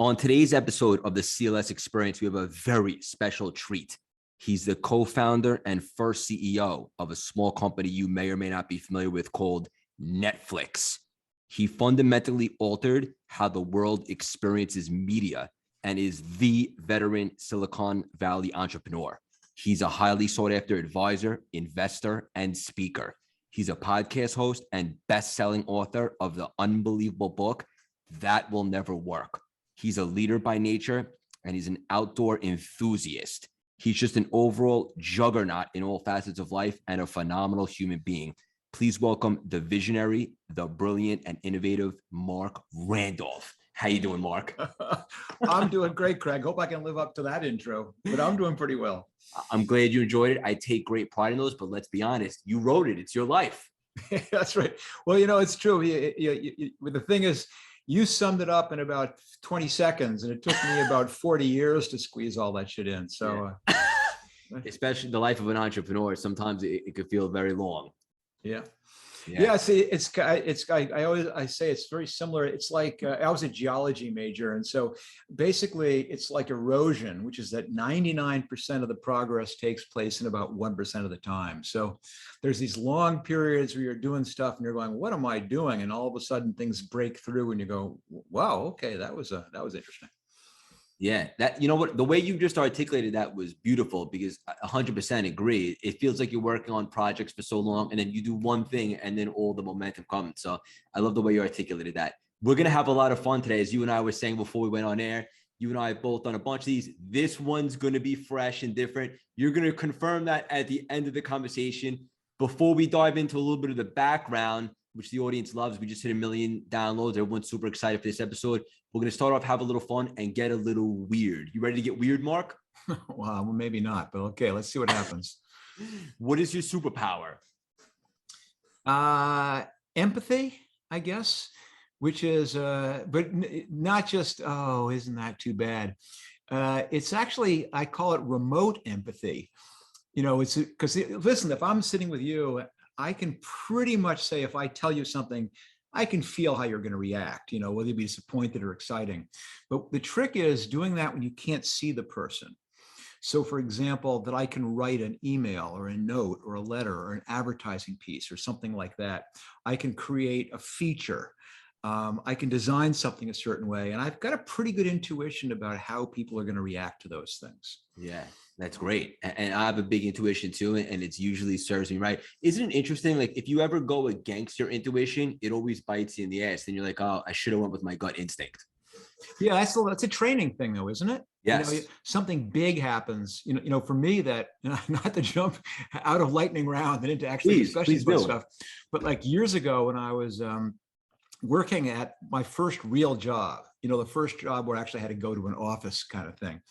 On today's episode of the CLS Experience, we have a very special treat. He's the co-founder and first CEO of a small company you may or may not be familiar with called Netflix. He fundamentally altered how the world experiences media and is the veteran Silicon Valley entrepreneur. He's a highly sought after advisor, investor, and speaker. He's a podcast host and best-selling author of the unbelievable book, That Will Never Work. He's a leader by nature, and he's an outdoor enthusiast. He's just an overall juggernaut in all facets of life and a phenomenal human being. Please welcome the visionary, the brilliant, and innovative Marc Randolph. How you doing, Marc? I'm doing great, Craig. Hope I can live up to that intro, but I'm doing pretty well. I'm glad you enjoyed it. I take great pride in those, but let's be honest, you wrote it. It's your life. That's right. Well, it's true. The thing is, you summed it up in about 20 seconds, and it took me about 40 years to squeeze all that shit in. So, especially the life of an entrepreneur, sometimes it could feel very long. Yeah. See, I say it's very similar. It's like I was a geology major, and so basically it's like erosion, which is that 99% of the progress takes place in about 1% of the time. So there's these long periods where you're doing stuff and you're going, "What am I doing?" And all of a sudden things break through, and you go, "Wow, okay, that was interesting." Yeah, the way you just articulated that was beautiful, because I 100% agree. It feels like you're working on projects for so long and then you do one thing and then all the momentum comes. So I love the way you articulated that. We're going to have a lot of fun today. As you and I were saying before we went on air, you and I have both done a bunch of these. This one's going to be fresh and different. You're going to confirm that at the end of the conversation. Before we dive into a little bit of the background, which the audience loves, we just hit 1 million downloads. Everyone's super excited for this episode. We're going to start off, have a little fun, and get a little weird. You ready to get weird, Marc? Well, maybe not, but okay, let's see what happens. What is your superpower? Empathy, I guess, which is, but not just, oh, isn't that too bad? It's actually, I call it remote empathy. It's because, listen, if I'm sitting with you, I can pretty much say, if I tell you something, I can feel how you're going to react, whether you be disappointed or exciting. But the trick is doing that when you can't see the person. So, for example, that I can write an email or a note or a letter or an advertising piece or something like that. I can create a feature. I can design something a certain way. And I've got a pretty good intuition about how people are going to react to those things. Yeah, that's great. And I have a big intuition too, and it's usually serves me right. Isn't it interesting? Like, if you ever go against your intuition, it always bites you in the ass. Then you're like, oh, I should have went with my gut instinct. Yeah, that's a training thing, though, isn't it? Yes. Something big happens. For me, that not to jump out of lightning round and into actually discussions about stuff, but like years ago when I was working at my first real job, the first job where I actually had to go to an office kind of thing.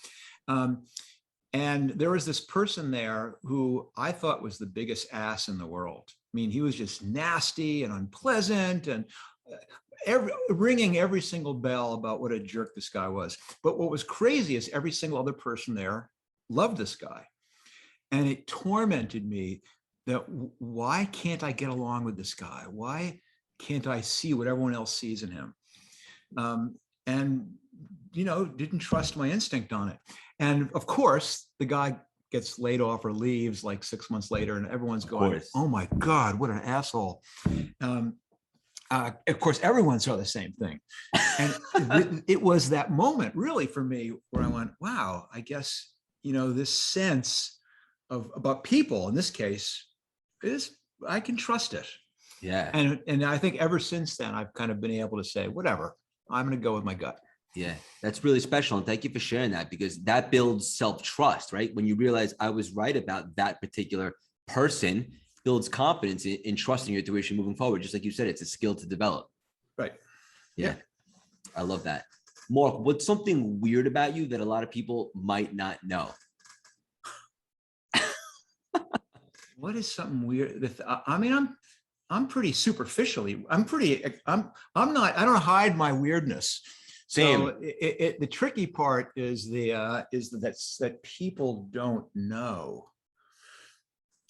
And there was this person there who I thought was the biggest ass in the world. I mean, he was just nasty and unpleasant and ringing every single bell about what a jerk this guy was. But what was crazy is every single other person there loved this guy. And it tormented me that why can't I get along with this guy? Why can't I see what everyone else sees in him? And didn't trust my instinct on it. And of course, the guy gets laid off or leaves like 6 months later, and everyone's going, "Oh my God, what an asshole." Of course, everyone saw the same thing. And it was that moment really for me where I went, wow, I guess, this sense about people in this case is, I can trust it. Yeah. And I think ever since then, I've kind of been able to say, whatever, I'm going to go with my gut. Yeah, that's really special. And thank you for sharing that, because that builds self-trust, right? When you realize I was right about that particular person, builds confidence in trusting your intuition moving forward. Just like you said, it's a skill to develop. Right. Yeah. I love that. Marc, what's something weird about you that a lot of people might not know? What is something weird? I mean, I'm pretty superficially, I don't hide my weirdness. Same. So the tricky part is that people don't know.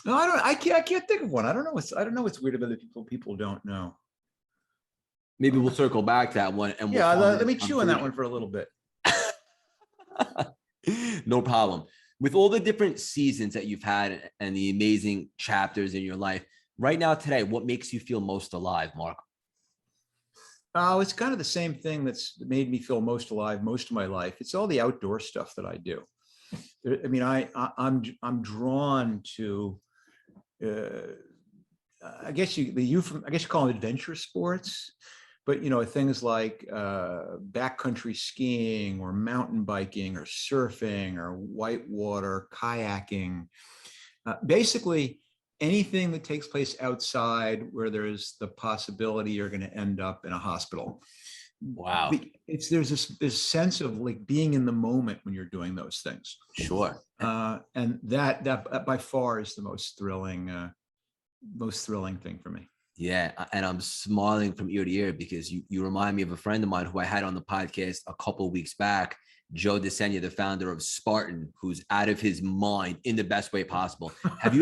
No, I can't think of one. I don't know what's weird about the people don't know. Maybe we'll circle back to that one. And let me chew on that one for a little bit. No problem. With all the different seasons that you've had and the amazing chapters in your life, right now, today, what makes you feel most alive, Marc? Oh, it's kind of the same thing that's made me feel most alive most of my life. It's all the outdoor stuff that I do. I mean, I'm drawn to, I guess you call them adventure sports, but things like backcountry skiing or mountain biking or surfing or whitewater kayaking. Basically, anything that takes place outside where there's the possibility you're going to end up in a hospital. Wow. There's this sense of like being in the moment when you're doing those things. Sure. And that by far is the most thrilling thing for me. Yeah. And I'm smiling from ear to ear because you remind me of a friend of mine who I had on the podcast a couple of weeks back, Joe DeSenya, the founder of Spartan, who's out of his mind in the best way possible. Have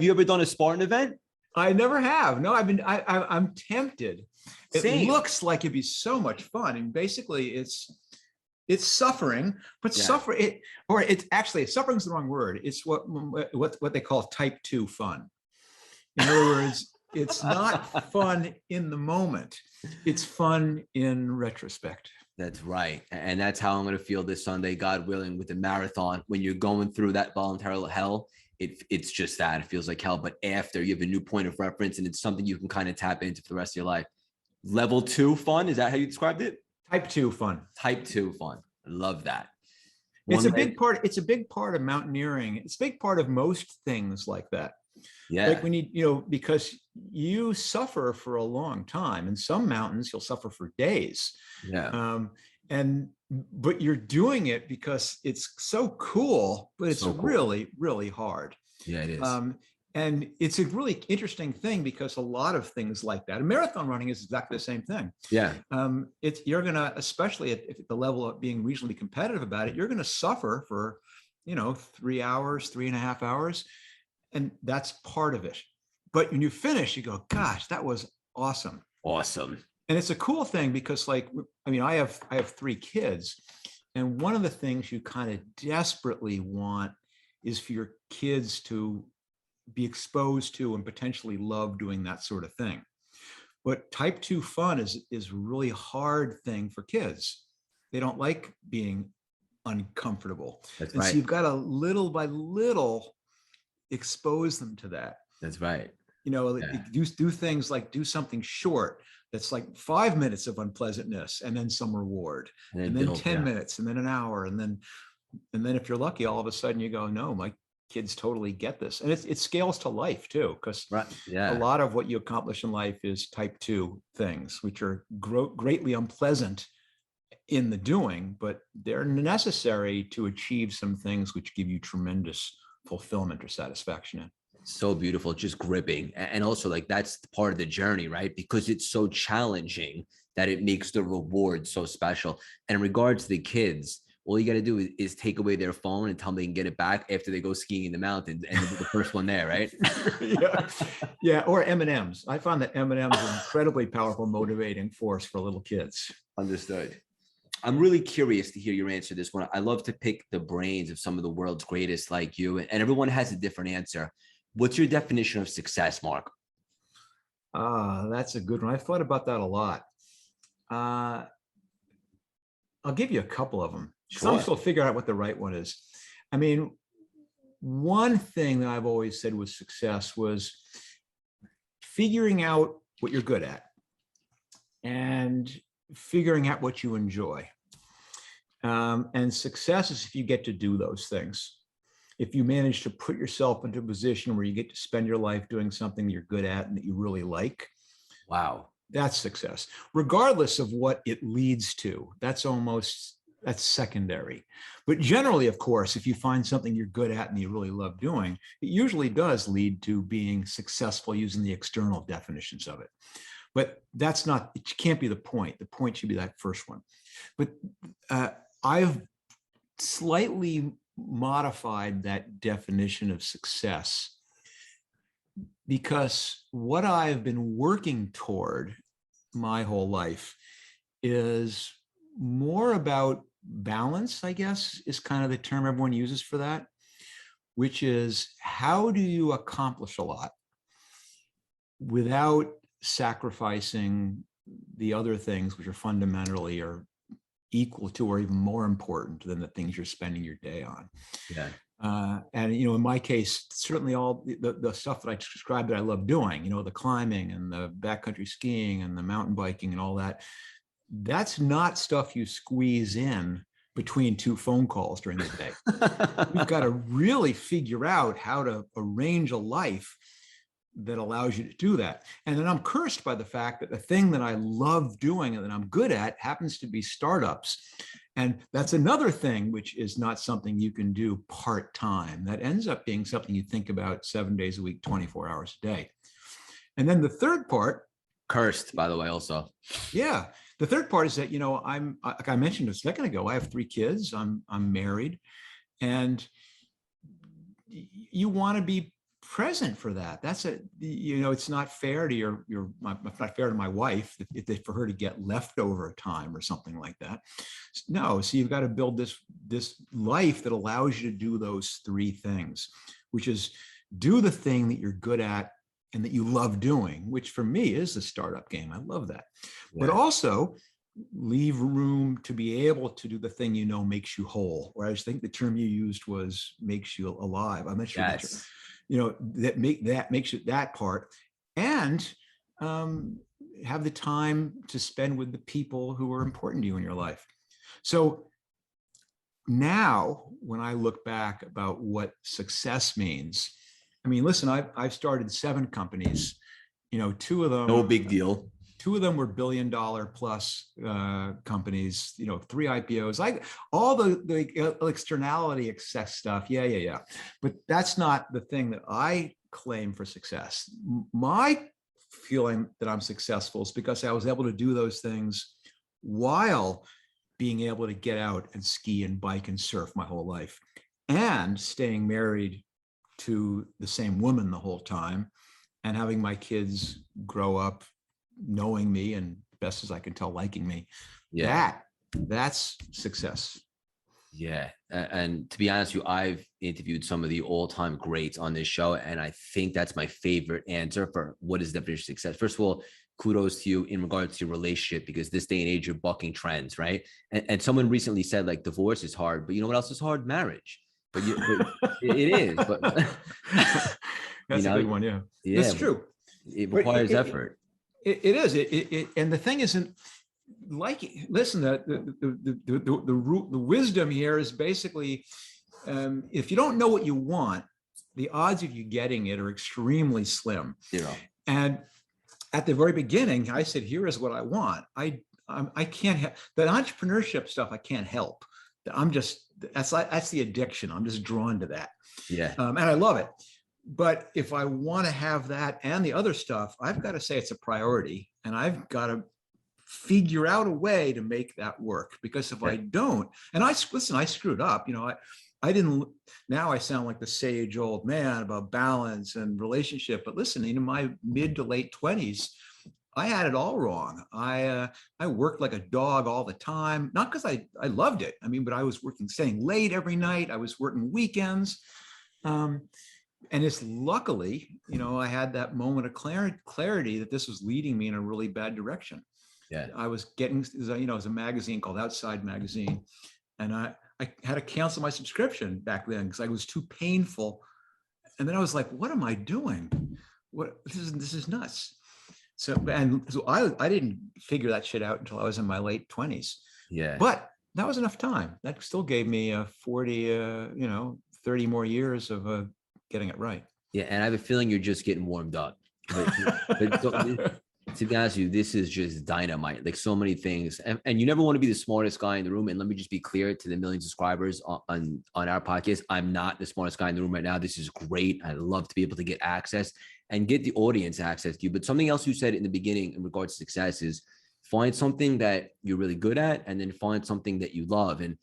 you ever done a Spartan event? I never have. No, I'm tempted. It looks like it'd be so much fun. And basically it's suffering, but suffering's the wrong word. It's what they call type 2 fun. In other words, it's not fun in the moment. It's fun in retrospect. That's right. And that's how I'm going to feel this Sunday, God willing, with the marathon. When you're going through that voluntary hell, it's just that. It feels like hell. But after, you have a new point of reference, and it's something you can kind of tap into for the rest of your life. Level 2 fun. Is that how you described it? Type 2 fun. Type 2 fun. I love that. It's a big part of mountaineering. It's a big part of most things like that. Yeah. Like when because you suffer for a long time. In some mountains, you'll suffer for days. Yeah. But you're doing it because it's so cool, but it's so cool. Really, really hard. Yeah, it is. And it's a really interesting thing because a lot of things like that, and marathon running is exactly the same thing. Yeah. You're going to, especially at the level of being reasonably competitive about it, you're going to suffer for, 3 hours, 3.5 hours. And that's part of it. But when you finish, you go, gosh, that was awesome. Awesome. And it's a cool thing because I have 3 kids. And one of the things you kind of desperately want is for your kids to be exposed to and potentially love doing that sort of thing. But type 2 fun is a really hard thing for kids. They don't like being uncomfortable. That's and right. So you've got to little by little expose them to that. That's right. Do things like do something short that's like 5 minutes of unpleasantness and then some reward, and then 10 minutes and then an hour, and then if you're lucky, all of a sudden you go, no, my kids totally get this. And it scales to life too, because a lot of what you accomplish in life is type 2 things, which are greatly unpleasant in the doing, but they're necessary to achieve some things which give you tremendous fulfillment or satisfaction in. So beautiful, just gripping. And also, like, that's part of the journey, right? Because it's so challenging that it makes the reward so special. And in regards to the kids, all you got to do is take away their phone and tell them they can get it back after they go skiing in the mountains, and be the first one there, right? Yeah. Or M&Ms. I find that M&Ms are an incredibly powerful motivating force for little kids. Understood. I'm really curious to hear your answer to this one. I love to pick the brains of some of the world's greatest like you, and everyone has a different answer. What's your definition of success, Marc? That's a good one. I've thought about that a lot. I'll give you a couple of them. Sure. I'm still figuring out what the right one is. I mean, one thing that I've always said was success was figuring out what you're good at and figuring out what you enjoy. And success is if you get to do those things. If you manage to put yourself into a position where you get to spend your life doing something you're good at and that you really like. Wow. That's success, regardless of what it leads to. That's secondary. But generally, of course, if you find something you're good at and you really love doing, it usually does lead to being successful using the external definitions of it. But it can't be the point. The point should be that first one. But I've slightly modified that definition of success because what I've been working toward my whole life is more about balance, I guess, is kind of the term everyone uses for that, which is how do you accomplish a lot without sacrificing the other things which are fundamentally or equal to or even more important than the things you're spending your day on. Yeah. And, in my case, certainly all the stuff that I described that I love doing, the climbing and the backcountry skiing and the mountain biking and all that, that's not stuff you squeeze in between 2 phone calls during the day. You've got to really figure out how to arrange a life that allows you to do that. And then I'm cursed by the fact that the thing that I love doing and that I'm good at happens to be startups. And that's another thing which is not something you can do part-time. That ends up being something you think about 7 days a week, 24 hours a day. And then the third part, cursed, by the way, also. Yeah. The third part is that, I'm, like I mentioned a second ago, I have 3 kids, I'm married, and you want to be present for that. That's it's not fair to it's not fair to my wife for her to get leftover time or something like that. No, so you've got to build this life that allows you to do those 3 things, which is do the thing that you're good at and that you love doing, which for me is the startup game. I love that. Yeah. But also leave room to be able to do the thing makes you whole. Or I think the term you used was makes you alive. I'm not sure. Yes. That makes it that part, and have the time to spend with the people who are important to you in your life. So now when I look back about what success means, I mean, listen, I've started 7 companies, 2 of them. No big deal. 2 of them were $1 billion plus companies, 3 IPOs, all the externality excess stuff. Yeah. But that's not the thing that I claim for success. My feeling that I'm successful is because I was able to do those things while being able to get out and ski and bike and surf my whole life, and staying married to the same woman the whole time, and having my kids grow up knowing me and best as I can tell liking me. Yeah, that's success. Yeah, and to be honest with you, I've interviewed some of the all-time greats on this show, and I think that's my favorite answer for what is the definition of success. First of all, kudos to you in regards to your relationship, because this day and age you're bucking trends, right? And someone recently said like divorce is hard, but you know what else is hard? Marriage. But it is. But that's a big one. Yeah, that's true. It requires effort. It is. And the thing isn't like, listen, the wisdom here is basically, if you don't know what you want, the odds of you getting it are extremely slim. Zero. And at the very beginning, I said, here is what I want. I can't have that entrepreneurship stuff. I can't help. I'm just, that's the addiction. I'm just drawn to that. Yeah. And I love it. But if I want to have that and the other stuff, I've got to say it's a priority, and I've got to figure out a way to make that work. Because if I don't, and I screwed up, I didn't, now I sound like the sage old man about balance and relationship, but listen, in my mid to late 20s, I had it all wrong. I worked like a dog all the time, not because I loved it. I mean, but I was staying late every night. I was working weekends. And it's luckily, I had that moment of clarity that this was leading me in a really bad direction. Yeah. I was getting, it was a magazine called Outside Magazine. And I had to cancel my subscription back then because I was too painful. And then I was like, what am I doing? This is nuts. So I didn't figure that shit out until I was in my late 20s. Yeah. But that was enough time. That still gave me 30 more years of getting it right. Yeah. And I have a feeling you're just getting warmed up. But to be honest with you, this is just dynamite. Like so many things. And you never want to be the smartest guy in the room. And let me just be clear to the million subscribers on our podcast. I'm not the smartest guy in the room right now. This is great. I love to be able to get access and get the audience access to you. But something else you said in the beginning in regards to success is find something that you're really good at, and then find something that you love. And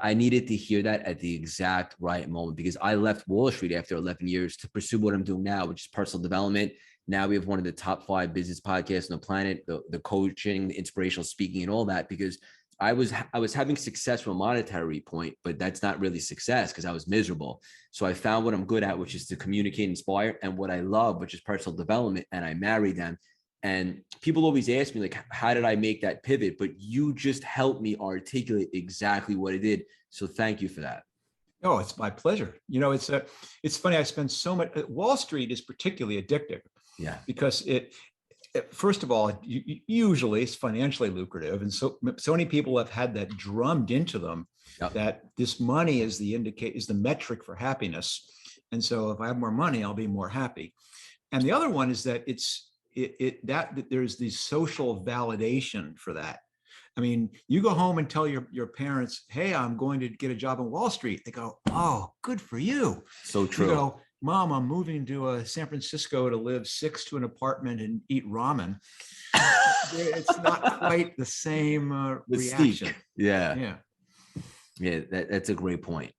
I needed to hear that at the exact right moment, because I left Wall Street after 11 years to pursue what I'm doing now, which is personal development. Now we have one of the top 5 business podcasts on the planet, the coaching, the inspirational speaking, and all that, because I was having success from a monetary point, but that's not really success because I was miserable. So I found what I'm good at, which is to communicate, inspire, and what I love, which is personal development. And I married them. And people always ask me, like, how did I make that pivot? But you just helped me articulate exactly what I did. So thank you for that. Oh, it's my pleasure. It's funny. I spend so much. Wall Street is particularly addictive. Yeah. Because first of all, usually it's financially lucrative, and so many people have had that drummed into them. Yep. That this money is the metric for happiness, and so if I have more money, I'll be more happy. And the other one is that that there's the social validation for that. I mean, you go home and tell your parents, "Hey, I'm going to get a job on Wall Street." They go, "Oh, good for you." So true. You go, "Mom, I'm moving to San Francisco to live 6 to an apartment and eat ramen." It's not quite the same reaction. Yeah. That's a great point.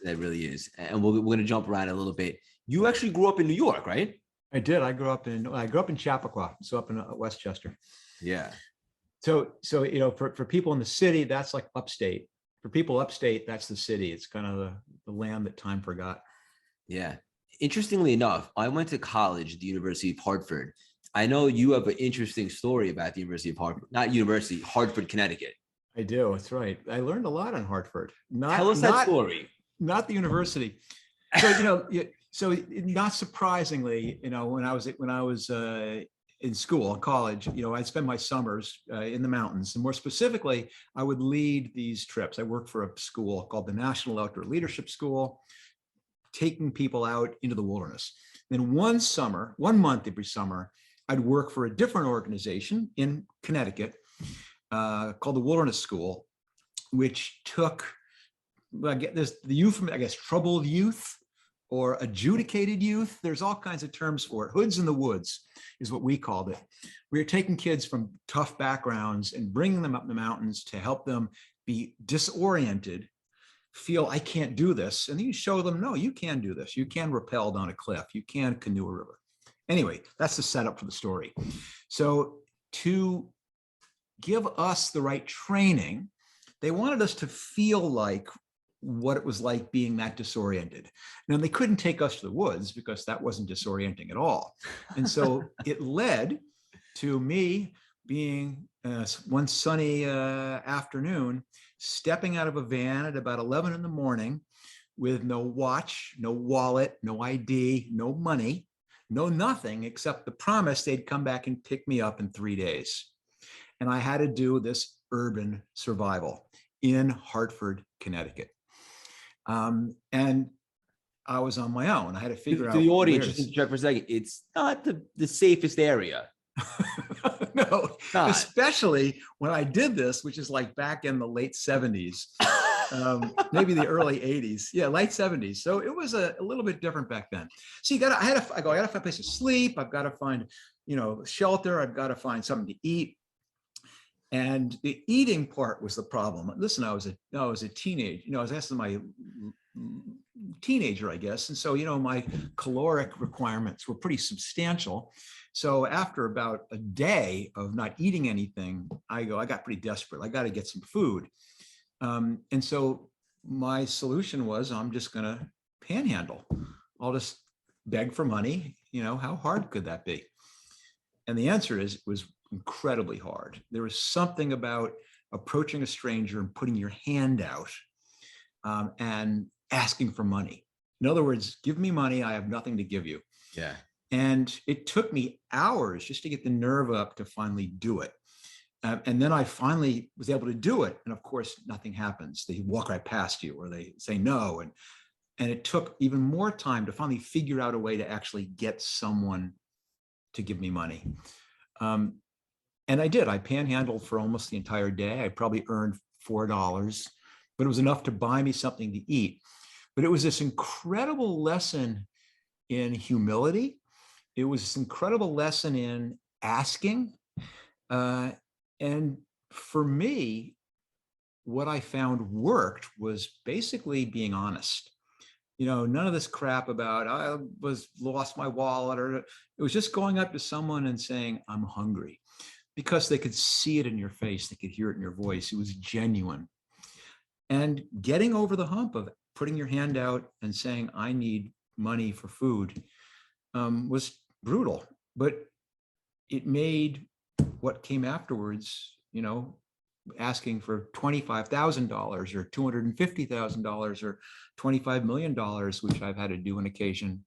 That really is. And we're going to jump around a little bit. You actually grew up in New York, right? I did. I grew up in Chappaqua, so up in Westchester. Yeah. So for people in the city, that's like upstate. For people upstate, that's the city. It's kind of the land that time forgot. Yeah. Interestingly enough, I went to college at the University of Hartford. I know you have an interesting story about the University of Hartford, Hartford, Connecticcut. I do. That's right. I learned a lot in Hartford. Tell us that story. Not the university. So, not surprisingly, when I was in school, in college, I'd spend my summers in the mountains, and more specifically, I would lead these trips. I worked for a school called the National Outdoor Leadership School, taking people out into the wilderness. Then one month every summer, I'd work for a different organization in Connecticut called the Wilderness School, which took, there's the euphemism, I guess, troubled youth or adjudicated youth. There's all kinds of terms for it. Hoods in the woods is what we called it. We were taking kids from tough backgrounds and bringing them up in the mountains to help them be disoriented, feel I can't do this. And then you show them, no, you can do this. You can rappel down a cliff. You can canoe a river. Anyway, that's the setup for the story. So to give us the right training, they wanted us to feel like what it was like being that disoriented. Now, they couldn't take us to the woods because that wasn't disorienting at all. And so it led to me being one sunny afternoon, stepping out of a van at about 11 in the morning with no watch, no wallet, no ID, no money, no nothing except the promise they'd come back and pick me up in 3 days. And I had to do this urban survival in Hartford, Connecticut. And I was on my own. I had to figure out. To the audience, just to check for a second, it's not the safest area. No, especially when I did this, which is like back in the late 70s, maybe the early 80s. Yeah, late 70s. So it was a little bit different back then. So I gotta find a place to sleep. I've got to find, shelter. I've got to find something to eat. And the eating part was the problem. Listen, I was a teenager. I was asking my teenager, I guess. And so, my caloric requirements were pretty substantial. So after about a day of not eating anything, I got pretty desperate. I got to get some food. And so my solution was, I'm just going to panhandle. I'll just beg for money. How hard could that be? And the answer is, it was incredibly hard. There was something about approaching a stranger and putting your hand out and asking for money. In other words, give me money. I have nothing to give you. Yeah. And it took me hours just to get the nerve up to finally do it. And then I finally was able to do it. And of course, nothing happens. They walk right past you or they say no. And it took even more time to finally figure out a way to actually get someone to give me money. And I did. I panhandled for almost the entire day. I probably earned $4, but it was enough to buy me something to eat. But it was this incredible lesson in humility. It was this incredible lesson in asking. And for me, what I found worked was basically being honest. None of this crap about I lost my wallet, or it was just going up to someone and saying, I'm hungry. because they could see it in your face. They could hear it in your voice. It was genuine. And getting over the hump of putting your hand out and saying, I need money for food, was brutal, but it made what came afterwards, asking for $25,000 or $250,000 or $25 million, which I've had to do on occasion,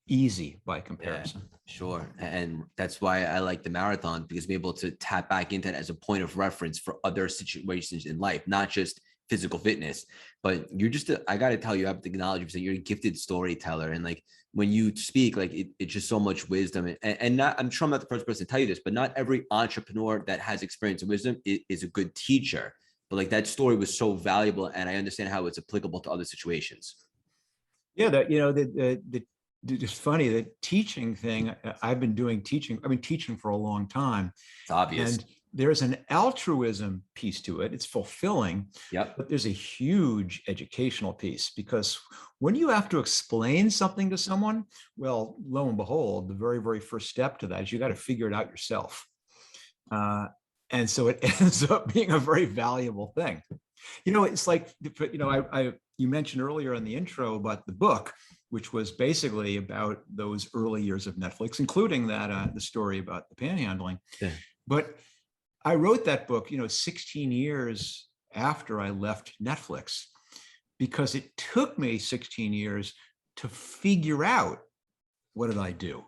easy by comparison. Yeah, sure. And that's why I like the marathon, because being able to tap back into it as a point of reference for other situations in life, not just physical fitness, but you're just, I got to tell you, I have to acknowledge you, you're a gifted storyteller. And like, when you speak, like it's just so much wisdom, and not, I'm sure I'm not the first person to tell you this, but not every entrepreneur that has experience and wisdom is a good teacher. But like, that story was so valuable, and I understand how it's applicable to other situations. Yeah, it's funny, the teaching thing, I've been doing teaching. I've been teaching for a long time. It's obvious. And there's an altruism piece to it. It's fulfilling. Yep. But there's a huge educational piece, because when you have to explain something to someone, well, lo and behold, the very, very first step to that is you got to figure it out yourself. And so it ends up being a very valuable thing. It's like, you mentioned earlier in the intro about the book, which was basically about those early years of Netflix, including that the story about the panhandling. Yeah. But I wrote that book, 16 years after I left Netflix, because it took me 16 years to figure out, what did I do?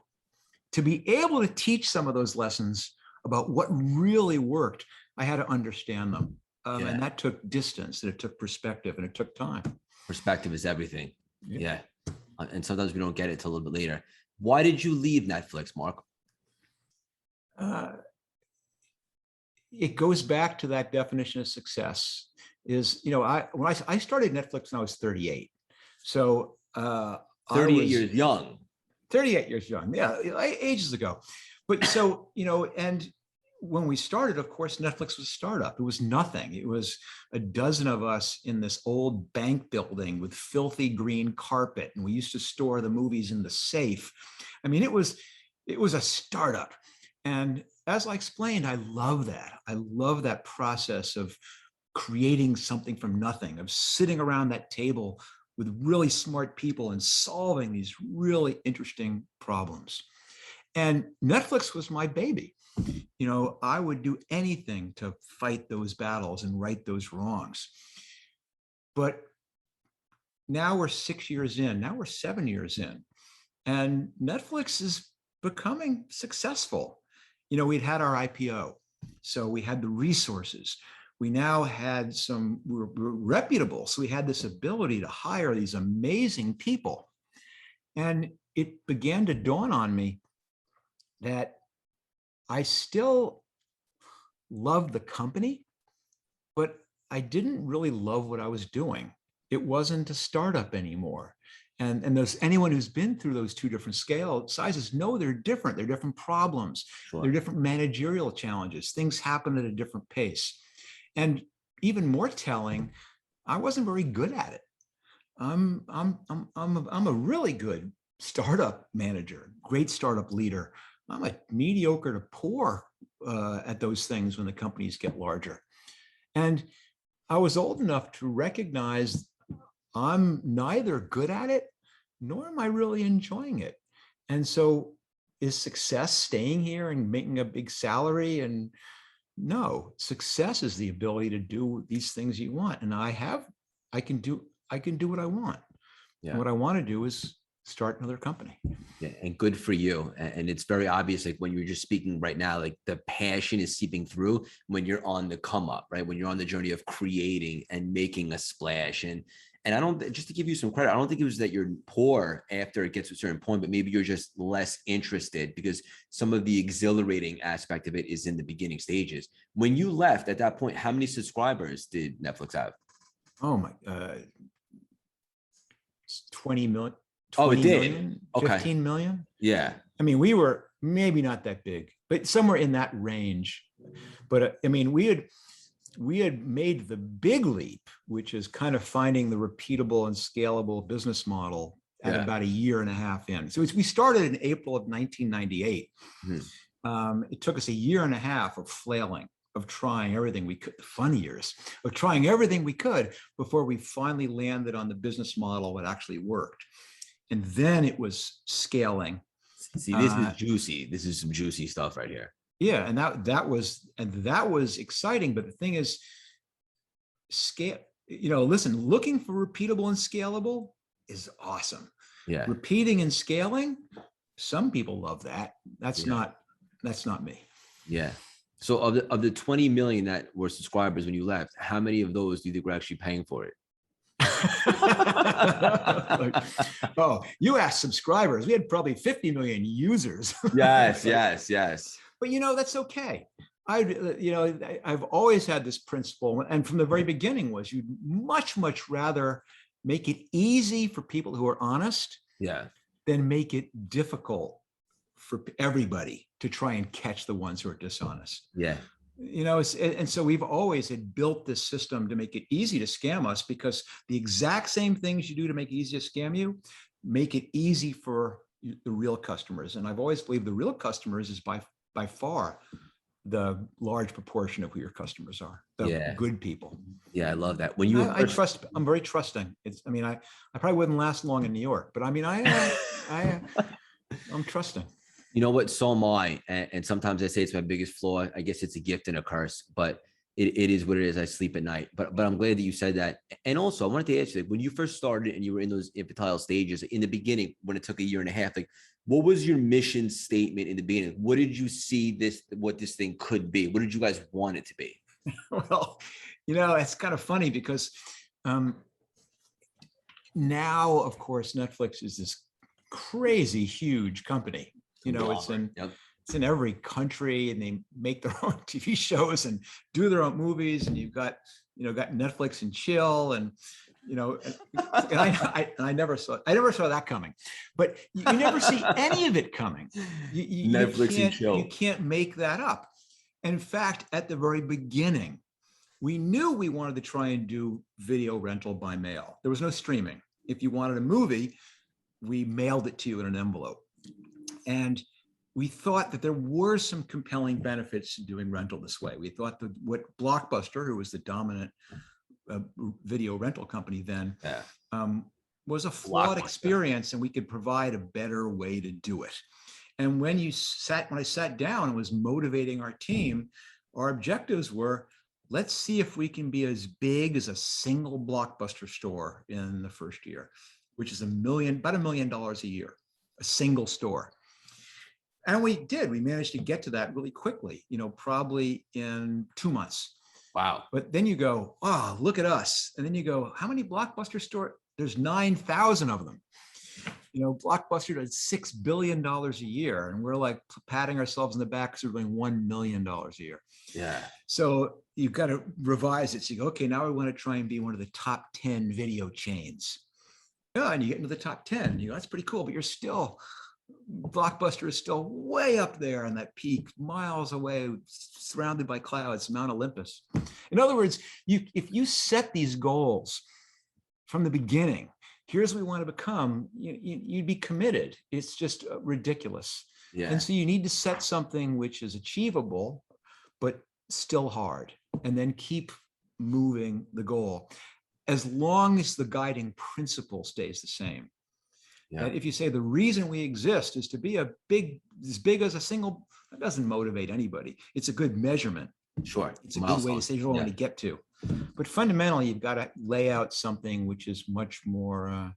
To be able to teach some of those lessons about what really worked, I had to understand them. And that took distance, and it took perspective, and it took time. Perspective is everything. Yeah. And sometimes we don't get it till a little bit later. Why did you leave Netflix, Marc? It goes back to that definition of success. Is, when I started Netflix when I was 38. So 38 years young. 38 years young. Yeah, ages ago. But so, and when we started, of course, Netflix was a startup. It was nothing. It was a dozen of us in this old bank building with filthy green carpet. And we used to store the movies in the safe. I mean, it was a startup. And as I explained, I love that. I love that process of creating something from nothing, of sitting around that table with really smart people and solving these really interesting problems. And Netflix was my baby. I would do anything to fight those battles and right those wrongs. But now we're 6 years in, now we're 7 years in, and Netflix is becoming successful. We'd had our IPO, so we had the resources. We now had we're reputable, so we had this ability to hire these amazing people. And it began to dawn on me that I still loved the company, but I didn't really love what I was doing. It wasn't a startup anymore. And anyone who's been through those two different scale sizes know they're different. They're different problems. Sure. They're different managerial challenges. Things happen at a different pace. And even more telling, I wasn't very good at it. I'm a really good startup manager, great startup leader. I'm a mediocre to poor at those things when the companies get larger. And I was old enough to recognize I'm neither good at it, nor am I really enjoying it. And so is success staying here and making a big salary? And no, success is the ability to do these things you want. And I can do what I want. Yeah. And what I want to do is start another company. Yeah, and good for you. And it's very obvious, like when you're just speaking right now, like the passion is seeping through when you're on the come up, right? When you're on the journey of creating and making a splash. And I don't, just to give you some credit, I don't think it was that you're poor after it gets to a certain point, but maybe you're just less interested because some of the exhilarating aspect of it is in the beginning stages. When you left at that point, how many subscribers did Netflix have? Oh my, 20 million. Oh, it did. Million, 15 million. Yeah. I mean, we were maybe not that big, but somewhere in that range. But I mean, we had made the big leap, which is kind of finding the repeatable and scalable business model at about a year and a half in. So we started in April of 1998. Mm-hmm. It took us a year and a half of flailing, of trying everything we could, the fun years of trying everything we could before we finally landed on the business model that actually worked. And then it was scaling. See, this is juicy. This is some juicy stuff right here. Yeah, and that was exciting. But the thing is, scale. Listen, looking for repeatable and scalable is awesome. Yeah. Repeating and scaling, some people love that. That's not me. Yeah. So of the 20 million that were subscribers when you left, how many of those do you think were actually paying for it? Oh, you asked subscribers. We had probably 50 million users. Yes, yes. But that's okay. I've always had this principle, and from the very beginning was you'd much rather make it easy for people who are honest, than make it difficult for everybody to try and catch the ones who are dishonest. Yeah. And so we've always had built this system to make it easy to scam us, because the exact same things you do to make it easy to scam you, make it easy for the real customers. And I've always believed the real customers is by far the large proportion of who your customers are, the good people. Yeah, I love that. When you I'm very trusting. I probably wouldn't last long in New York, but I'm trusting. You know what? So am I. And sometimes I say it's my biggest flaw. I guess it's a gift and a curse, but it is what it is. I sleep at night. But I'm glad that you said that. And also, I wanted to ask you, when you first started and you were in those infantile stages, in the beginning, when it took a year and a half, what was your mission statement in the beginning? What did you see what this thing could be? What did you guys want it to be? Well, it's kind of funny because now, of course, Netflix is this crazy, huge company. It's in every country, and they make their own TV shows and do their own movies. And you've got Netflix and chill, and I never saw that coming. But you never see any of it coming. Netflix and chill. You can't make that up. And in fact, at the very beginning, we knew we wanted to try and do video rental by mail. There was no streaming. If you wanted a movie, we mailed it to you in an envelope. And we thought that there were some compelling benefits to doing rental this way. We thought that what Blockbuster, who was the dominant video rental company then, was a flawed experience, and we could provide a better way to do it. And when I sat down and was motivating our team, our objectives were, let's see if we can be as big as a single Blockbuster store in the first year, which is about $1 million a year, a single store. And we did. We managed to get to that really quickly, probably in 2 months. Wow. But then you go, oh, look at us. And then you go, how many Blockbuster stores? There's 9,000 of them. Blockbuster does $6 billion a year. And we're like patting ourselves in the back because we're doing $1 million a year. Yeah. So you've got to revise it. So you go, okay, now we want to try and be one of the top 10 video chains. Yeah, and you get into the top 10. That's pretty cool, but Blockbuster is still way up there on that peak, miles away, surrounded by clouds, Mount Olympus. In other words, if you set these goals from the beginning, here's what we want to become, you'd be committed. It's just ridiculous. Yeah. And so you need to set something which is achievable, but still hard, and then keep moving the goal, as long as the guiding principle stays the same. Yeah. That if you say the reason we exist is to be as big as a single, that doesn't motivate anybody. It's a good measurement. Sure. It's a good way to say you want to get to. But fundamentally, you've got to lay out something which is much more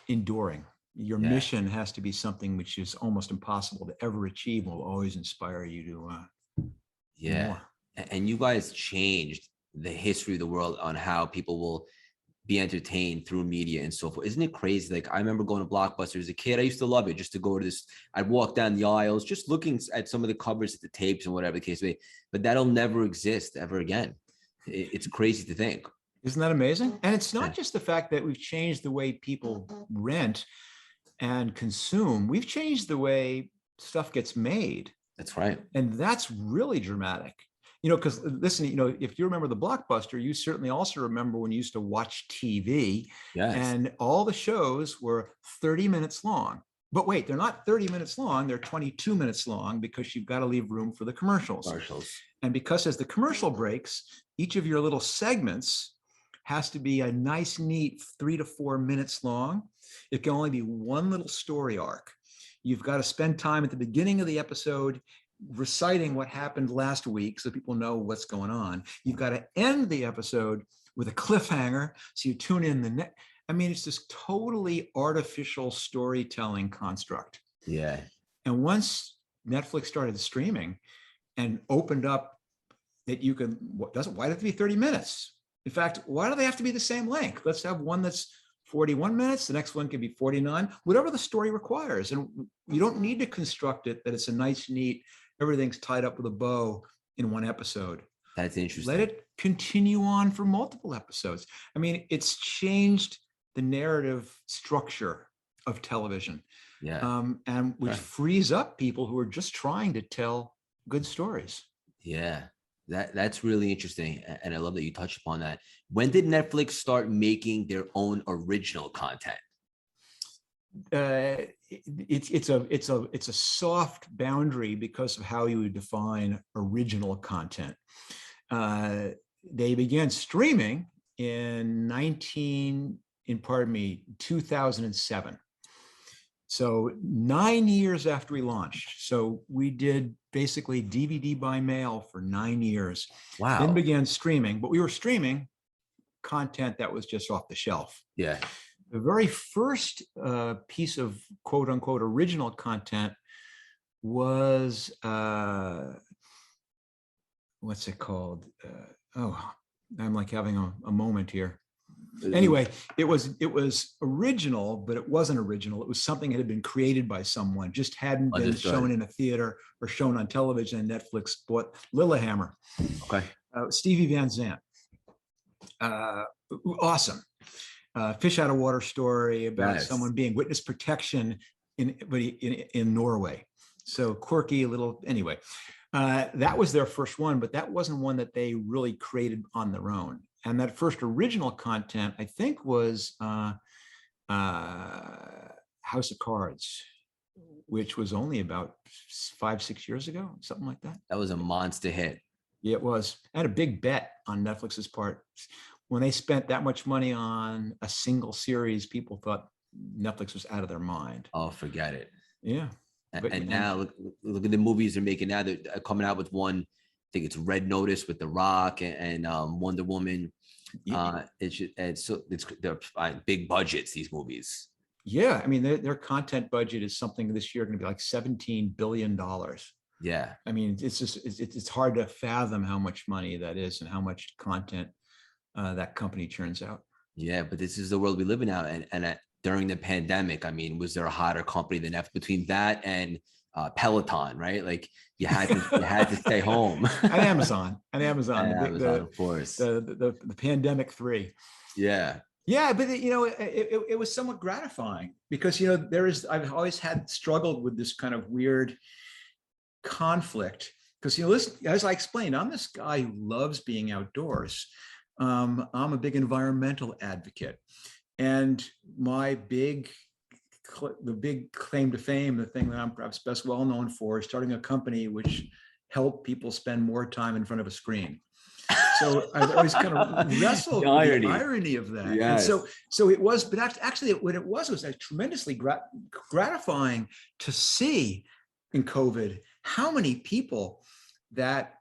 enduring. Your mission has to be something which is almost impossible to ever achieve, will always inspire you to do more. And you guys changed the history of the world on how people will be entertained through media and so forth. Isn't it crazy? I remember going to Blockbuster as a kid. I used to love it, just to go to this. I'd walk down the aisles, just looking at some of the covers, at the tapes and whatever the case may be. But that'll never exist ever again. It's crazy to think. Isn't that amazing? And it's not just the fact that we've changed the way people rent and consume. We've changed the way stuff gets made. That's right. And that's really dramatic. Because listen, if you remember the Blockbuster, you certainly also remember when you used to watch TV. Yes. And all the shows were 30 minutes long. But wait, they're not 30 minutes long. They're 22 minutes long because you've got to leave room for the commercials. And because as the commercial breaks, each of your little segments has to be a nice, neat 3 to 4 minutes long. It can only be one little story arc. You've got to spend time at the beginning of the episode reciting what happened last week so people know what's going on. You've got to end the episode with a cliffhanger so you tune in the next. I mean, it's this totally artificial storytelling construct. Yeah. And once Netflix started streaming and opened up that you can, why does it have to be 30 minutes? In fact, why do they have to be the same length? Let's have one that's 41 minutes. The next one can be 49, whatever the story requires. And you don't need to construct it that it's a nice, neat, everything's tied up with a bow in one episode. That's interesting. Let it continue on for multiple episodes. I mean, it's changed the narrative structure of television. Yeah. And which frees up people who are just trying to tell good stories. Yeah. That's really interesting. And I love that you touched upon that. When did Netflix start making their own original content? It's a soft boundary because of how you would define original content. They began streaming in 2007. So 9 years after we launched. So we did basically DVD by mail for 9 years. Wow. Then began streaming, but we were streaming content that was just off the shelf. Yeah. The very first piece of quote unquote original content was, what's it called? I'm like having a moment here. Anyway, it was original, but it wasn't original. It was something that had been created by someone, just hadn't been shown in a theater or shown on television. And Netflix bought Lillehammer. Okay. Stevie Van Zandt. Awesome. Fish out of water story about someone being witness protection in Norway. So quirky little, anyway. That was their first one, but that wasn't one that they really created on their own. And that first original content, I think, was House of Cards, which was only about 5-6 years ago, something like that. That was a monster hit. Yeah, it was. I had a big bet on Netflix's part. When they spent that much money on a single series, people thought Netflix was out of their mind. Oh, forget it. Yeah. And now look at the movies they're making now. They're coming out with one. I think it's Red Notice with The Rock and Wonder Woman. They're big budgets, these movies. Yeah, I mean their content budget is something this year going to be like $17 billion. Yeah, I mean it's hard to fathom how much money that is and how much content that company churns out. Yeah, but this is the world we live in now. And during the pandemic, I mean, was there a hotter company than F between that and Peloton, right? Like you had to stay home. And Amazon, of course. The pandemic 3. Yeah. Yeah, but it was somewhat gratifying because I've always struggled with this kind of weird conflict because listen, as I explained, I'm this guy who loves being outdoors. I'm a big environmental advocate, and the big claim to fame, the thing that I'm perhaps best well known for, is starting a company which helped people spend more time in front of a screen. So I've always kind of wrestled with the irony of that. Yes. And so it was, but actually what it was tremendously gratifying to see in COVID how many people that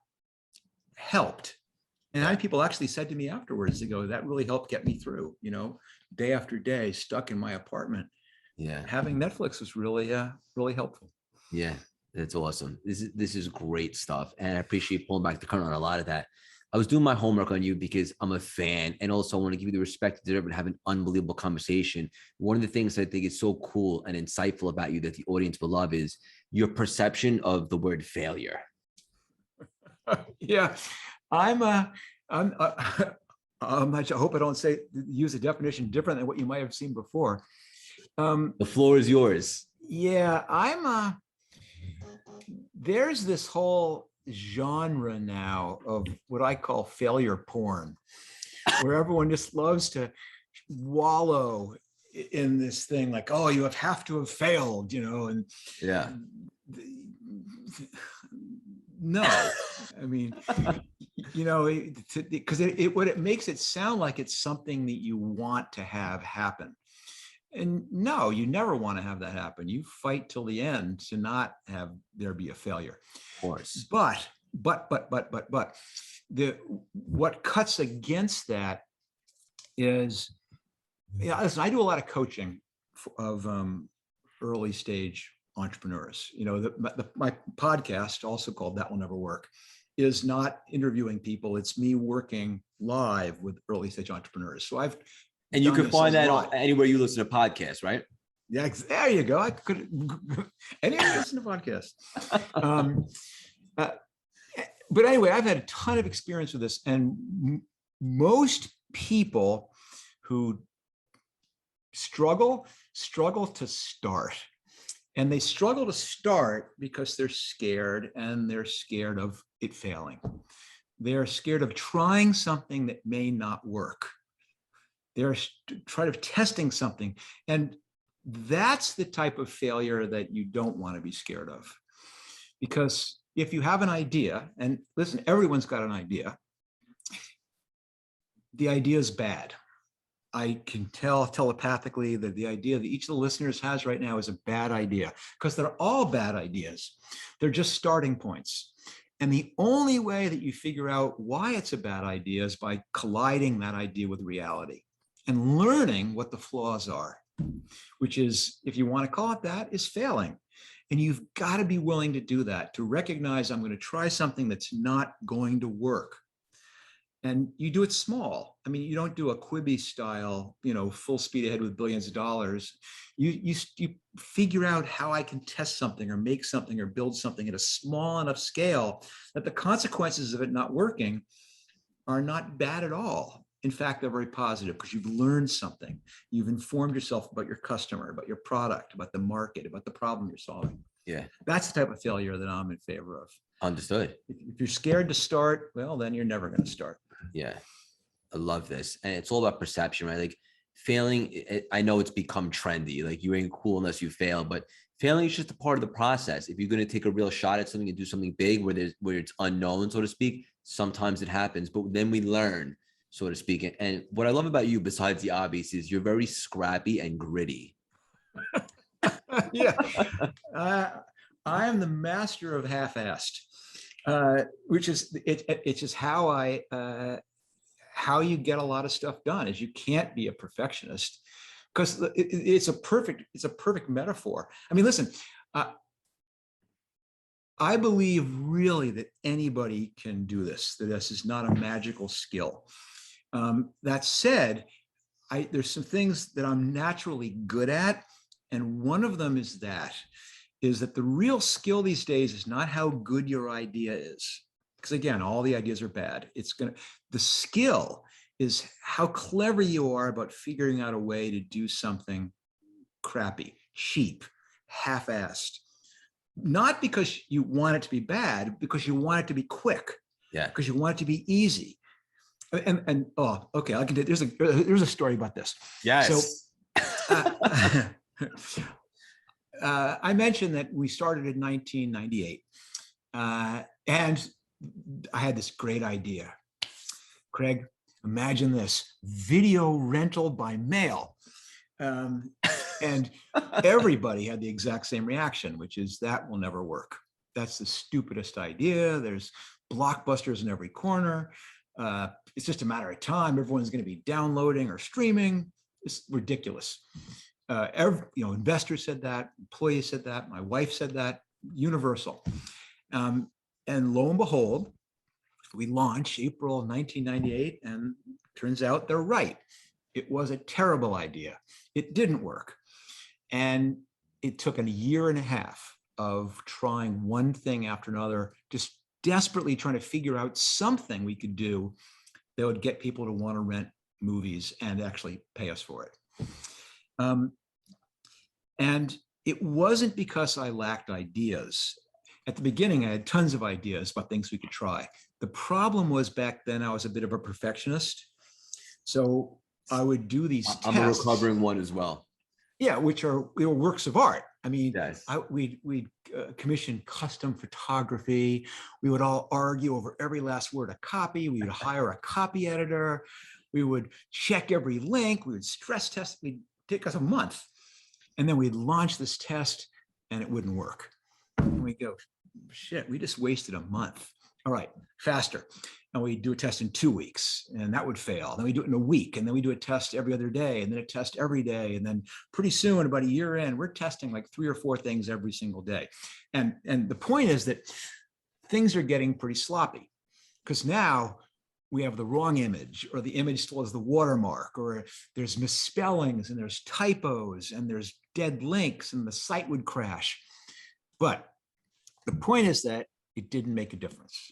helped. And how people actually said to me afterwards, they go, that really helped get me through, day after day, stuck in my apartment. Yeah. Having Netflix was really helpful. Yeah, that's awesome. This is great stuff. And I appreciate pulling back the curtain on a lot of that. I was doing my homework on you because I'm a fan, and also I want to give you the respect to deserve and have an unbelievable conversation. One of the things I think is so cool and insightful about you that the audience will love is your perception of the word failure. Yeah. I hope I don't use a definition different than what you might have seen before. The floor is yours. Yeah, there's this whole genre now of what I call failure porn, where everyone just loves to wallow in this thing like, oh, you have to have failed, and Yeah. no, I mean, because what it makes it sound like it's something that you want to have happen. And no, you never want to have that happen. You fight till the end to not have there be a failure. Of course. But what cuts against that is, listen, I do a lot of coaching of early stage entrepreneurs. My podcast, also called That Will Never Work, is not interviewing people. It's me working live with early stage entrepreneurs. So and you can find that on anywhere you listen to podcasts, right? Yeah, there you go. I could anywhere listen to podcasts. But anyway, I've had a ton of experience with this, and most people who struggle to start. And they struggle to start because they're scared, and they're scared of it failing. They're scared of trying something that may not work. They're trying to testing something. And that's the type of failure that you don't want to be scared of. Because if you have an idea, and listen, everyone's got an idea, the idea is bad. I can tell telepathically that the idea that each of the listeners has right now is a bad idea, because they're all bad ideas. They're just starting points. And the only way that you figure out why it's a bad idea is by colliding that idea with reality and learning what the flaws are, which is, if you want to call it that, is failing. And you've got to be willing to do that, to recognize I'm going to try something that's not going to work. And you do it small. I mean, you don't do a Quibi style, full speed ahead with billions of dollars. You figure out how I can test something or make something or build something at a small enough scale that the consequences of it not working are not bad at all. In fact, they're very positive, because you've learned something. You've informed yourself about your customer, about your product, about the market, about the problem you're solving. Yeah. That's the type of failure that I'm in favor of. Understood. If you're scared to start, well, then you're never going to start. Yeah. I love this. And it's all about perception, right? Like failing, I know it's become trendy. Like you ain't cool unless you fail, but failing is just a part of the process. If you're going to take a real shot at something and do something big where it's unknown, so to speak, sometimes it happens, but then we learn, so to speak. And what I love about you, besides the obvious, is you're very scrappy and gritty. Yeah. I am the master of half-assed, which is it's just how you get a lot of stuff done. Is you can't be a perfectionist, because it's a perfect metaphor. I mean, listen, I believe really that anybody can do this, that this is not a magical skill. That said, there's some things that I'm naturally good at. And one of them is that the real skill these days is not how good your idea is. Because again, all the ideas are bad. The skill is how clever you are about figuring out a way to do something crappy, cheap, half-assed. Not because you want it to be bad, because you want it to be quick. Yeah. Because you want it to be easy. And oh, okay, I can do. There's a story about this. Yes. So I mentioned that we started in 1998, and I had this great idea. Craig, imagine this: video rental by mail. And everybody had the exact same reaction, which is, that will never work. That's the stupidest idea. There's blockbusters in every corner. It's just a matter of time. Everyone's going to be downloading or streaming. It's ridiculous. Investors said that, employees said that, my wife said that, universal. And lo and behold, we launched April 1998, and turns out they're right. It was a terrible idea. It didn't work. And it took a year and a half of trying one thing after another, just desperately trying to figure out something we could do that would get people to want to rent movies and actually pay us for it. And it wasn't because I lacked ideas. At the beginning, I had tons of ideas about things we could try. The problem was, back then I was a bit of a perfectionist. So I would do these I'm tests. a recovering one as well. Yeah, which are works of art. I mean, Yes. we'd commission custom photography. We would all argue over every last word of copy. We would hire a copy editor. We would check every link. We would stress test. We'd take us a month. And then we'd launch this test and it wouldn't work. And we go, shit, we just wasted a month. All right, faster. And we do a test in 2 weeks and that would fail. Then we do it in a week and then we do a test every other day and then a test every day. And then pretty soon, about a year in, we're testing like 3 or 4 things every single day. And the point is that things are getting pretty sloppy because now we have the wrong image or the image still has the watermark or there's misspellings and there's typos and there's dead links and the site would crash. But the point is that it didn't make a difference.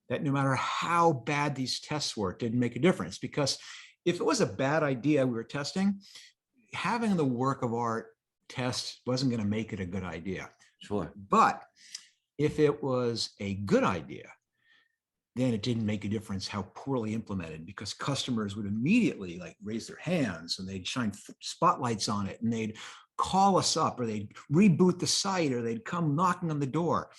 That no matter how bad these tests were, it didn't make a difference because if it was a bad idea we were testing, having the work of art test wasn't going to make it a good idea. Sure. But if it was a good idea, then it didn't make a difference how poorly implemented because customers would immediately like raise their hands and they'd shine spotlights on it and they'd call us up or they'd reboot the site or they'd come knocking on the door.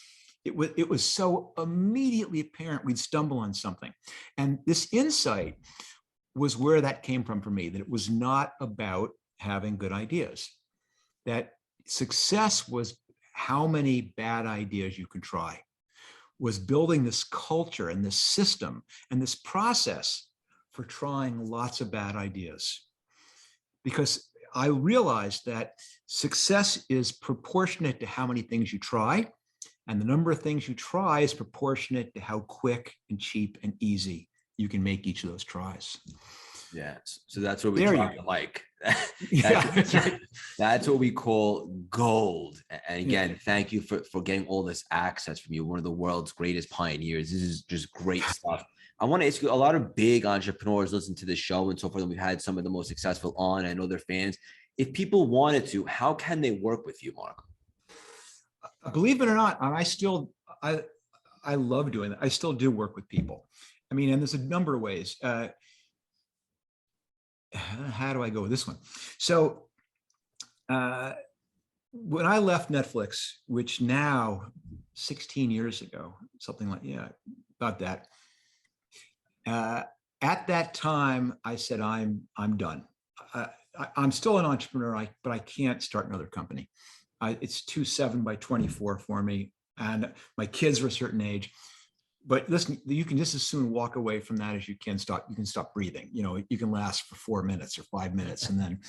It was so immediately apparent we'd stumble on something. And this insight was where that came from for me, that it was not about having good ideas, that success was how many bad ideas you could try, was building this culture and this system and this process for trying lots of bad ideas. Because I realized that success is proportionate to how many things you try. And the number of things you try is proportionate to how quick and cheap and easy you can make each of those tries. Yeah. So that's what we try to like. That's what we call gold. And again, thank you for getting all this access from you, one of the world's greatest pioneers. This is just great stuff. I want to ask you, a lot of big entrepreneurs listen to this show and so forth, and we've had some of the most successful on. I know they're fans. If people wanted to, how can they work with you, Marc? Believe it or not, I love doing that. I still do work with people. I mean, and there's a number of ways. How do I go with this one? So when I left Netflix, which now 16 years ago, something like, about that. At that time, I said, I'm done. I'm still an entrepreneur, but I can't start another company. It's 7 by 24 for me. And my kids are a certain age. But listen, you can just as soon walk away from that as you can stop breathing. You know, you can last for 4 minutes or 5 minutes and then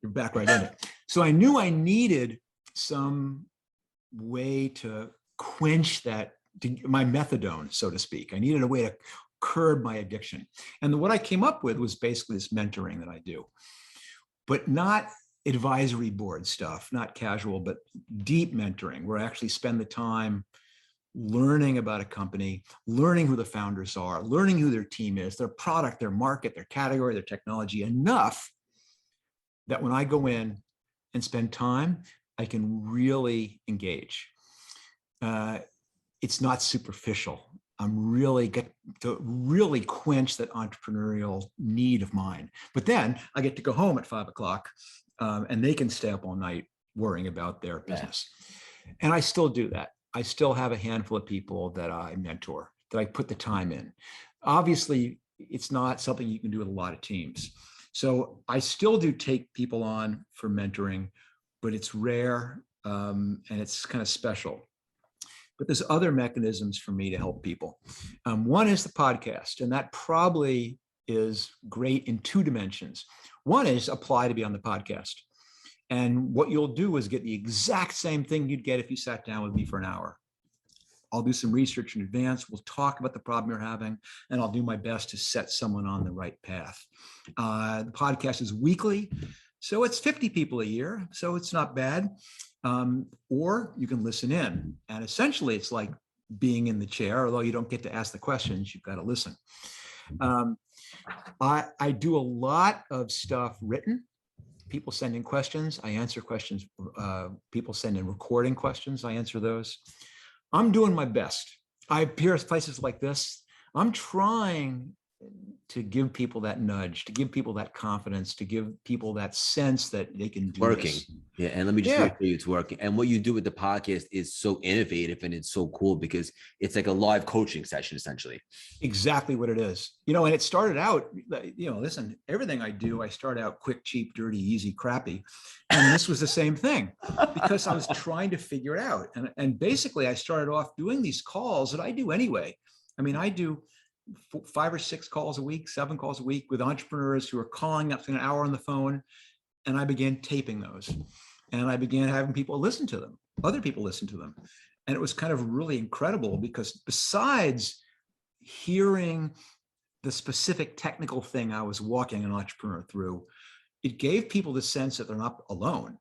you're back right in it. So I knew I needed some way to quench my methadone, so to speak. I needed a way to curb my addiction. And what I came up with was basically this mentoring that I do, but not advisory board stuff, not casual, but deep mentoring, where I actually spend the time learning about a company, learning who the founders are, learning who their team is, their product, their market, their category, their technology, enough that when I go in and spend time, I can really engage. It's not superficial. I'm really get to really quench that entrepreneurial need of mine. But then I get to go home at 5 o'clock and they can stay up all night worrying about their business. And I still do that. I still have a handful of people that I mentor, that I put the time in. Obviously, it's not something you can do with a lot of teams. So I still do take people on for mentoring, but it's rare and it's kind of special. But there's other mechanisms for me to help people. One is the podcast, and that probably is great in 2 dimensions. One is apply to be on the podcast. And what you'll do is get the exact same thing you'd get if you sat down with me for an hour. I'll do some research in advance. We'll talk about the problem you're having, and I'll do my best to set someone on the right path. The podcast is weekly, so it's 50 people a year, so it's not bad. Or you can listen in, and essentially it's like being in the chair, although you don't get to ask the questions, you've got to listen. I do a lot of stuff written. People send in questions, I answer questions. People send in recording questions, I answer those. I'm doing my best. I appear at places like this. I'm trying to give people that nudge, to give people that confidence, to give people that sense that they can do working. this. Yeah. And let me just reassure you it's working. And what you do with the podcast is so innovative and it's so cool because it's like a live coaching session, essentially. Exactly what it is. And it started out, listen, everything I do, I start out quick, cheap, dirty, easy, crappy. And this was the same thing because I was trying to figure it out. And basically I started off doing these calls that I do anyway. I mean, I do 5 or 6 calls a week, 7 calls a week with entrepreneurs who are calling up an hour on the phone. And I began taping those. And I began having people listen to them, other people listen to them. And it was kind of really incredible because besides hearing the specific technical thing I was walking an entrepreneur through, it gave people the sense that they're not alone.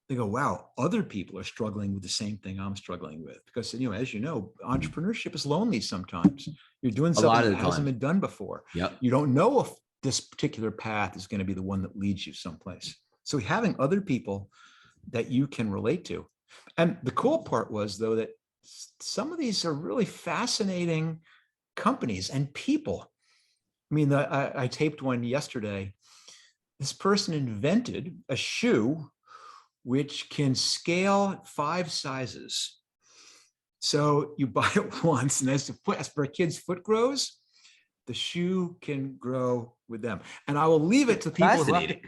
They go, wow, other people are struggling with the same thing I'm struggling with. Because, as you know, entrepreneurship is lonely sometimes. You're doing something that hasn't been done before. Yep. You don't know if this particular path is going to be the one that leads you someplace. So having other people that you can relate to. And the cool part was, though, that some of these are really fascinating companies and people. I mean, I taped one yesterday. This person invented a shoe which can scale 5 sizes. So you buy it once, and as a kid's foot grows, the shoe can grow with them. And I will leave it to people who have to,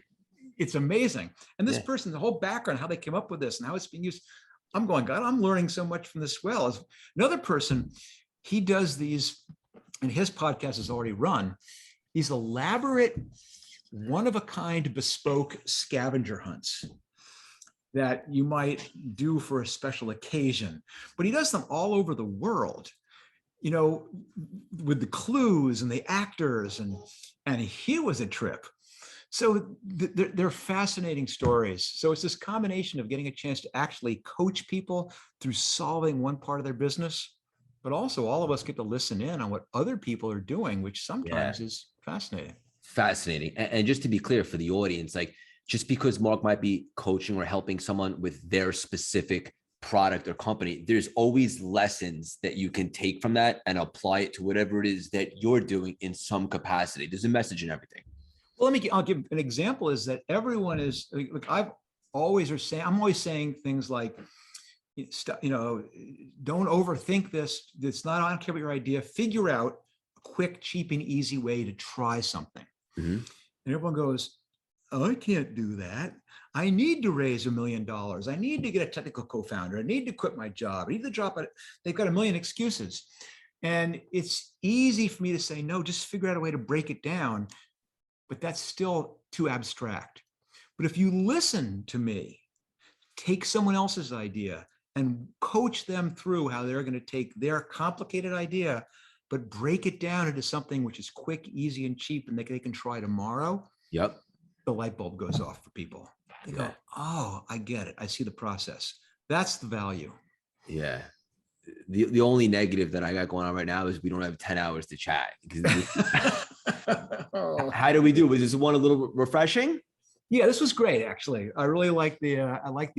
it's amazing. And this person, the whole background, how they came up with this and how it's being used. I'm going, God, I'm learning so much from this. Well, as another person, he does these, and his podcast is already run, these elaborate, one-of-a-kind bespoke scavenger hunts that you might do for a special occasion. But he does them all over the world, with the clues and the actors, and he was a trip. So they're fascinating stories. So it's this combination of getting a chance to actually coach people through solving one part of their business, but also all of us get to listen in on what other people are doing, which sometimes is fascinating. Fascinating. And just to be clear for the audience, like just because Marc might be coaching or helping someone with their specific product or company, there's always lessons that you can take from that and apply it to whatever it is that you're doing in some capacity. There's a message in everything. Well, I'll give an example is that everyone is, like, I'm always saying things like, don't overthink this. It's not, I don't care about your idea. Figure out a quick, cheap, and easy way to try something. Mm-hmm. And everyone goes, oh, I can't do that. I need to raise $1 million. I need to get a technical co-founder. I need to quit my job. I need to drop it. They've got a million excuses. And it's easy for me to say, no, just figure out a way to break it down. But that's still too abstract. But if you listen to me, take someone else's idea and coach them through how they're going to take their complicated idea, but break it down into something which is quick, easy, and cheap, and they can try tomorrow. Yep. The light bulb goes off for people. They go, oh, I get it. I see the process. That's the value. Yeah. The only negative that I got going on right now is we don't have 10 hours to chat. How do we do? Was this one a little refreshing? Yeah, this was great, actually. I really like the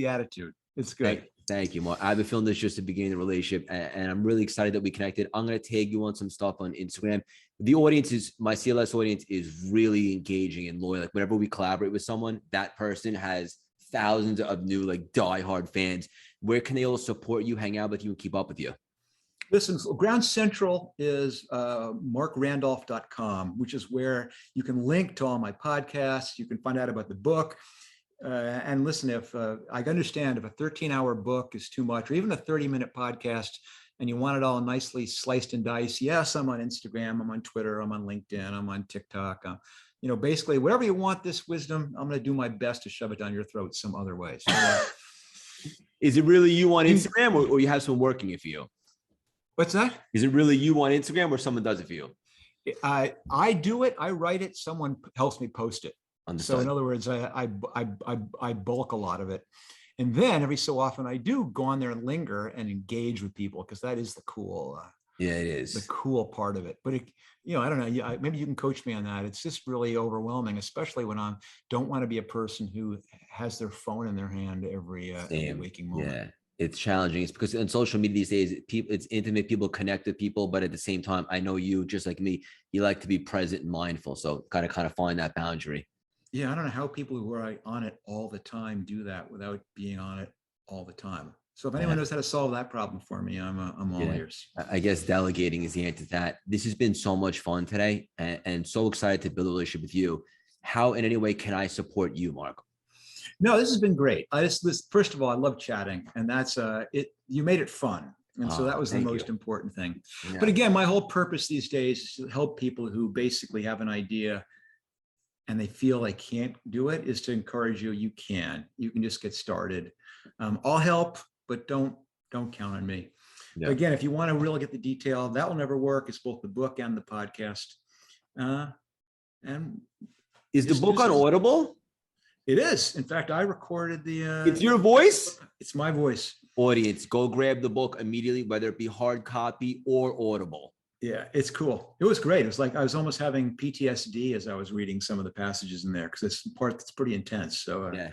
attitude. It's good. Thank you, Marc. I have a feeling this is just the beginning of the relationship, and I'm really excited that we connected. I'm going to tag you on some stuff on Instagram. The audience my CLS audience is really engaging and loyal. Like whenever we collaborate with someone, that person has thousands of new, like, diehard fans. Where can they all support you, hang out with you, and keep up with you? Listen, Ground Central is marcrandolph.com, which is where you can link to all my podcasts. You can find out about the book. And listen, if I understand if a 13-hour book is too much, or even a 30-minute podcast, and you want it all nicely sliced and diced, yes, I'm on Instagram, I'm on Twitter, I'm on LinkedIn, I'm on TikTok. Basically, whatever you want this wisdom, I'm going to do my best to shove it down your throat some other way. So, is it really you on Instagram, or you have someone working it for you? What's that? Is it really you on Instagram, or someone does it for you? I do it. I write it. Someone helps me post it. Understood. So in other words, I bulk a lot of it. And then every so often I do go on there and linger and engage with people, because that is the cool. Yeah, it is the cool part of it. But I don't know. Maybe you can coach me on that. It's just really overwhelming, especially when don't want to be a person who has their phone in their hand every waking moment. Yeah. It's challenging. It's because on social media these days, it's intimate, people connect with people, but at the same time, I know you, just like me, you like to be present and mindful. So kind of find that boundary. Yeah, I don't know how people who are on it all the time do that without being on it all the time. So if anyone knows how to solve that problem for me, I'm all ears. I guess delegating is the answer to that. This has been so much fun today, and so excited to build a relationship with you. How in any way can I support you, Marc? No, this has been great. First of all, I love chatting, and that's it. You made it fun. And so that was the most important thing. Yeah. But again, my whole purpose these days is to help people who basically have an idea and they feel they can't do it, is to encourage you. You can just get started. I'll help, but don't count on me. Yeah. Again, if you want to really get the detail, that will never work. It's both the book and the podcast. And is the book on Audible? It is. In fact, I recorded the. It's your voice? It's my voice. Audience, go grab the book immediately, whether it be hard copy or Audible. Yeah, it's cool. It was great. It was like I was almost having PTSD as I was reading some of the passages in there, because it's part that's pretty intense. So yeah.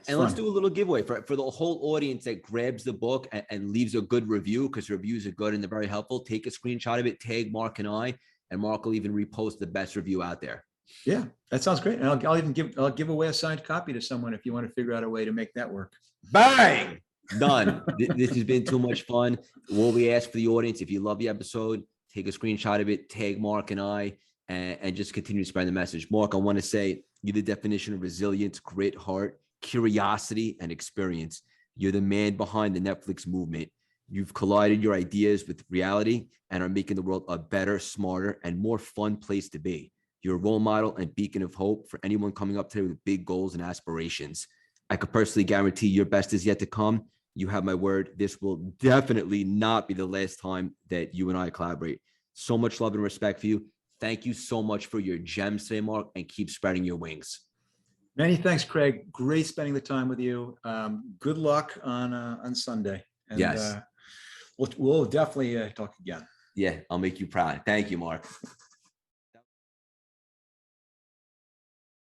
And let's do a little giveaway for the whole audience that grabs the book and leaves a good review, because reviews are good and they're very helpful. Take a screenshot of it, tag Marc and I, and Marc will even repost the best review out there. Yeah, that sounds great. And I'll even give away a signed copy to someone if you want to figure out a way to make that work. Bang! Done. This has been too much fun. What we ask for the audience, if you love the episode, take a screenshot of it, tag Marc and I, and just continue to spread the message. Marc, I want to say you're the definition of resilience, grit, heart, curiosity, and experience. You're the man behind the Netflix movement. You've collided your ideas with reality and are making the world a better, smarter, and more fun place to be. You're a role model and beacon of hope for anyone coming up today with big goals and aspirations. I could personally guarantee your best is yet to come. You have my word. This will definitely not be the last time that you and I collaborate. So much love and respect for you. Thank you so much for your gems today, Marc, and keep spreading your wings. Many thanks, Craig. Great spending the time with you. Good luck on Sunday. And, yes. We'll definitely talk again. Yeah, I'll make you proud. Thank you, Marc.